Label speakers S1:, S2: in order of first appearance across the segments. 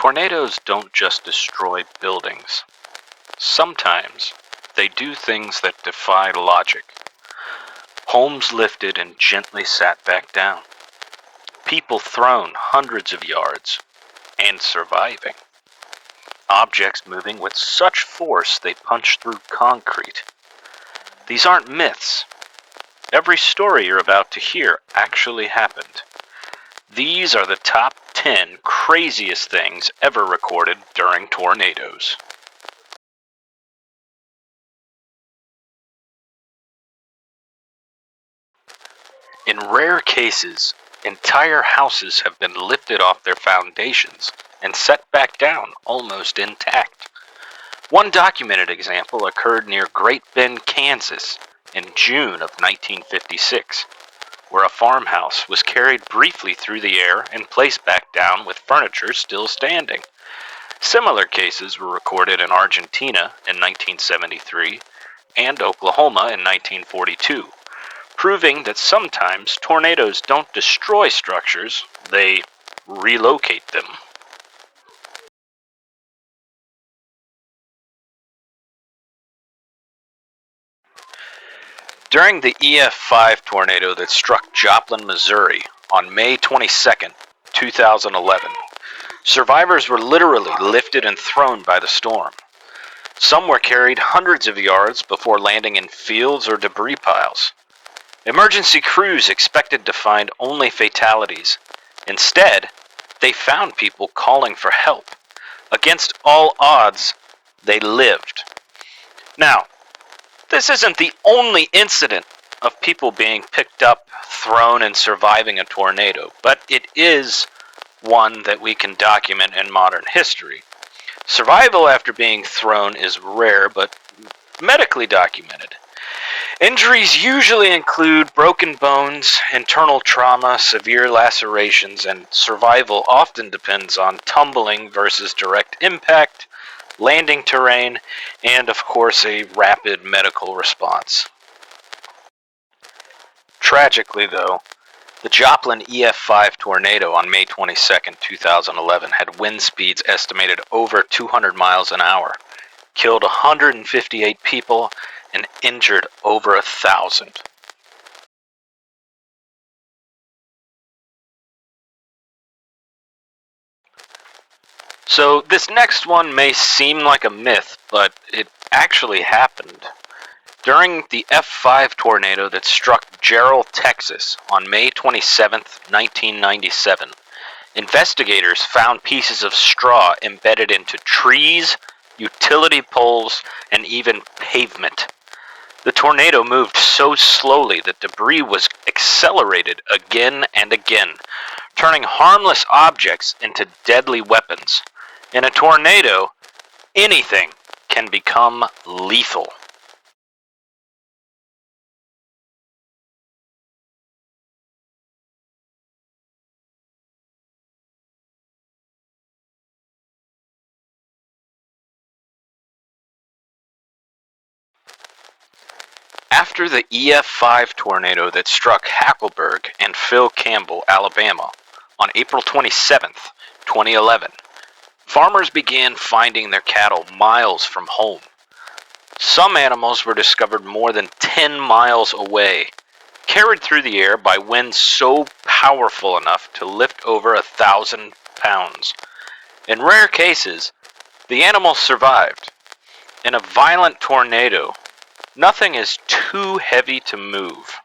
S1: Tornadoes don't just destroy buildings. Sometimes they do things that defy logic. Homes lifted and gently sat back down. People thrown hundreds of yards and surviving. Objects moving with such force they punch through concrete. These aren't myths. Every story you're about to hear actually happened. These are the top 10 craziest things ever recorded during tornadoes. In rare cases, entire houses have been lifted off their foundations and set back down almost intact. One documented example occurred near Great Bend, Kansas in June of 1956, where a farmhouse was carried briefly through the air and placed back down with furniture still standing. Similar cases were recorded in Argentina in 1973 and Oklahoma in 1942, proving that sometimes tornadoes don't destroy structures, they relocate them. During the EF5 tornado that struck Joplin, Missouri on May 22, 2011, survivors were literally lifted and thrown by the storm. Some were carried hundreds of yards before landing in fields or debris piles. Emergency crews expected to find only fatalities. Instead, they found people calling for help. Against all odds, they lived. Now, this isn't the only incident of people being picked up, thrown, and surviving a tornado, but it is one that we can document in modern history. Survival after being thrown is rare, but medically documented. Injuries usually include broken bones, internal trauma, severe lacerations, and survival often depends on tumbling versus direct impact, landing terrain, and of course a rapid medical response. Tragically though, the Joplin EF5 tornado on May 22, 2011 had wind speeds estimated over 200 miles an hour, killed 158 people, and injured over 1,000. So this next one may seem like a myth, but it actually happened. During the F5 tornado that struck Jarrell, Texas on May 27, 1997, investigators found pieces of straw embedded into trees, utility poles, and even pavement. The tornado moved so slowly that debris was accelerated again and again, turning harmless objects into deadly weapons. In a tornado, anything can become lethal. After the EF5 tornado that struck Hackleburg and Phil Campbell, Alabama, on April 27, 2011, farmers began finding their cattle miles from home. Some animals were discovered more than 10 miles away, carried through the air by winds so powerful enough to lift over 1,000 pounds. In rare cases, the animals survived. In a violent tornado, nothing is too heavy to move.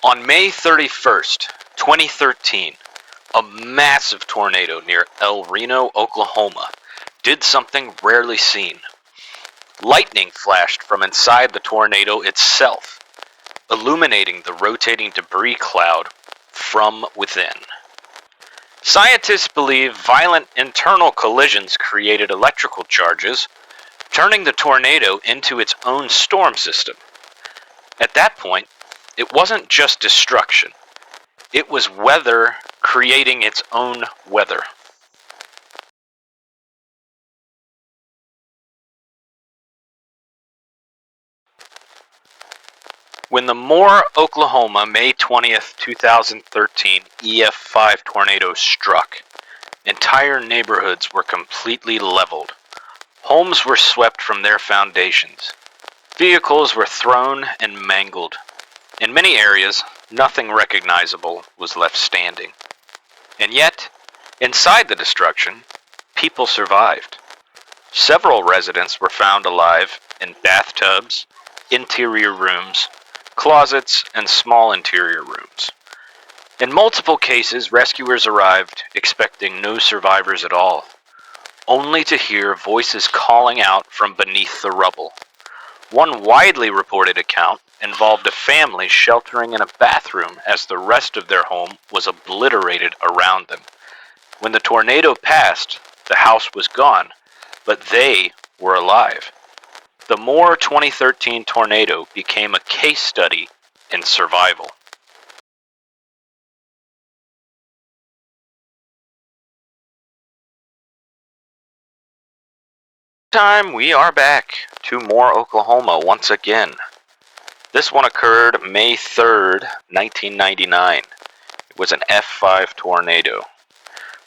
S1: On May 31st, 2013, a massive tornado near El Reno, Oklahoma, did something rarely seen. Lightning flashed from inside the tornado itself, illuminating the rotating debris cloud from within. Scientists believe violent internal collisions created electrical charges, turning the tornado into its own storm system. At that point, it wasn't just destruction. It was weather creating its own weather. When the Moore, Oklahoma, May 20th, 2013 EF5 tornado struck, entire neighborhoods were completely leveled. Homes were swept from their foundations. Vehicles were thrown and mangled. In many areas, nothing recognizable was left standing. And yet, inside the destruction, people survived. Several residents were found alive in bathtubs, interior rooms, closets, and small interior rooms. In multiple cases, rescuers arrived expecting no survivors at all, only to hear voices calling out from beneath the rubble. One widely reported account involved a family sheltering in a bathroom as the rest of their home was obliterated around them. When the tornado passed, the house was gone, but they were alive. The Moore 2013 tornado became a case study in survival. Time we are back to Moore, Oklahoma once again. This one occurred May 3rd, 1999. It was an F5 tornado.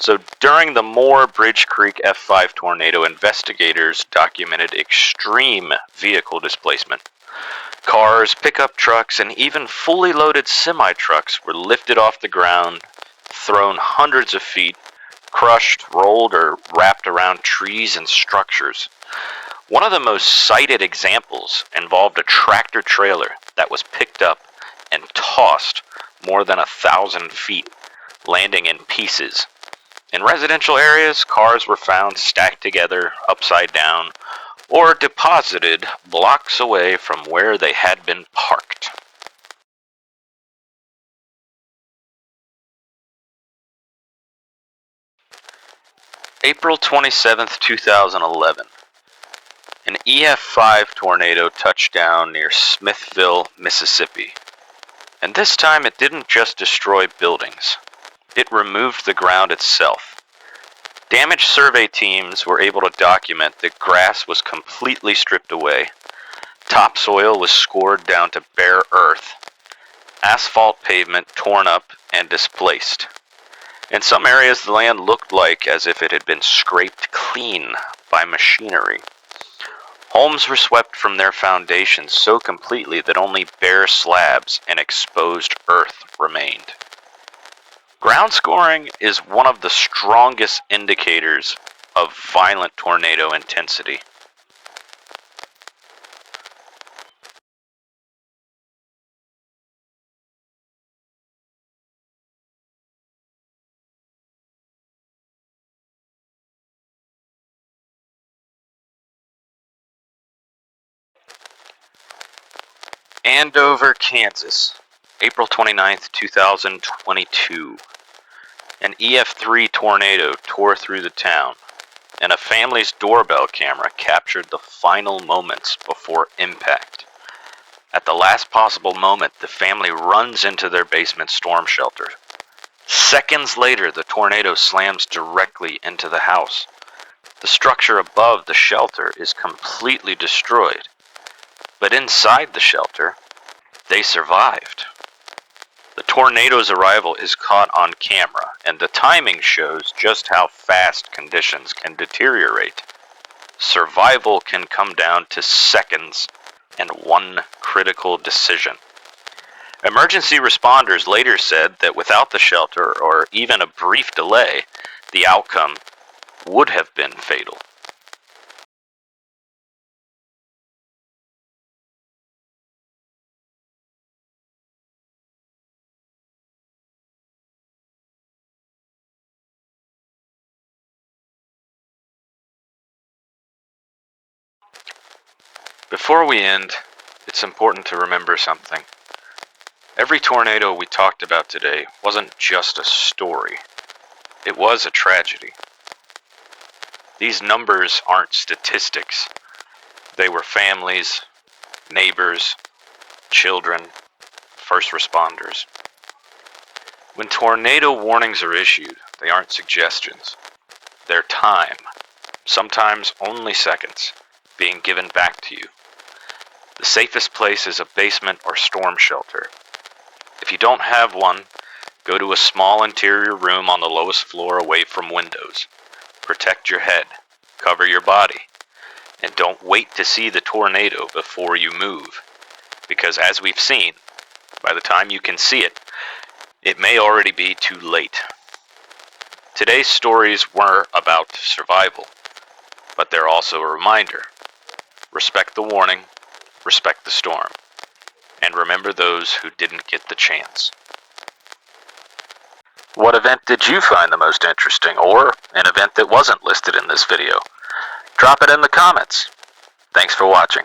S1: So during the Moore Bridge Creek F5 tornado, investigators documented extreme vehicle displacement. Cars, pickup trucks, and even fully loaded semi-trucks were lifted off the ground, thrown hundreds of feet, crushed, rolled, or wrapped around trees and structures. One of the most cited examples involved a tractor trailer that was picked up and tossed more than 1,000 feet, landing in pieces. In residential areas, cars were found stacked together, upside down, or deposited blocks away from where they had been parked. April 27th, 2011. An EF5 tornado touched down near Smithville, Mississippi. And this time it didn't just destroy buildings. It removed the ground itself. Damage survey teams were able to document that grass was completely stripped away. Topsoil was scored down to bare earth. Asphalt pavement torn up and displaced. In some areas, the land looked like as if it had been scraped clean by machinery. Homes were swept from their foundations so completely that only bare slabs and exposed earth remained. Ground scoring is one of the strongest indicators of violent tornado intensity. Andover, Kansas, April 29th, 2022. An EF3 tornado tore through the town, and a family's doorbell camera captured the final moments before impact. At the last possible moment, the family runs into their basement storm shelter. Seconds later, the tornado slams directly into the house. The structure above the shelter is completely destroyed, but inside the shelter, they survived. The tornado's arrival is caught on camera, and the timing shows just how fast conditions can deteriorate. Survival can come down to seconds and one critical decision. Emergency responders later said that without the shelter or even a brief delay, the outcome would have been fatal. Before we end, it's important to remember something. Every tornado we talked about today wasn't just a story. It was a tragedy. These numbers aren't statistics. They were families, neighbors, children, first responders. When tornado warnings are issued, they aren't suggestions. They're time, sometimes only seconds, being given back to you. The safest place is a basement or storm shelter. If you don't have one, go to a small interior room on the lowest floor away from windows. Protect your head, cover your body, and don't wait to see the tornado before you move, because as we've seen, by the time you can see it, it may already be too late. Today's stories were about survival, but they're also a reminder. Respect the warning, respect the storm, and remember those who didn't get the chance. What event did you find the most interesting, or an event that wasn't listed in this video? Drop it in the comments. Thanks for watching.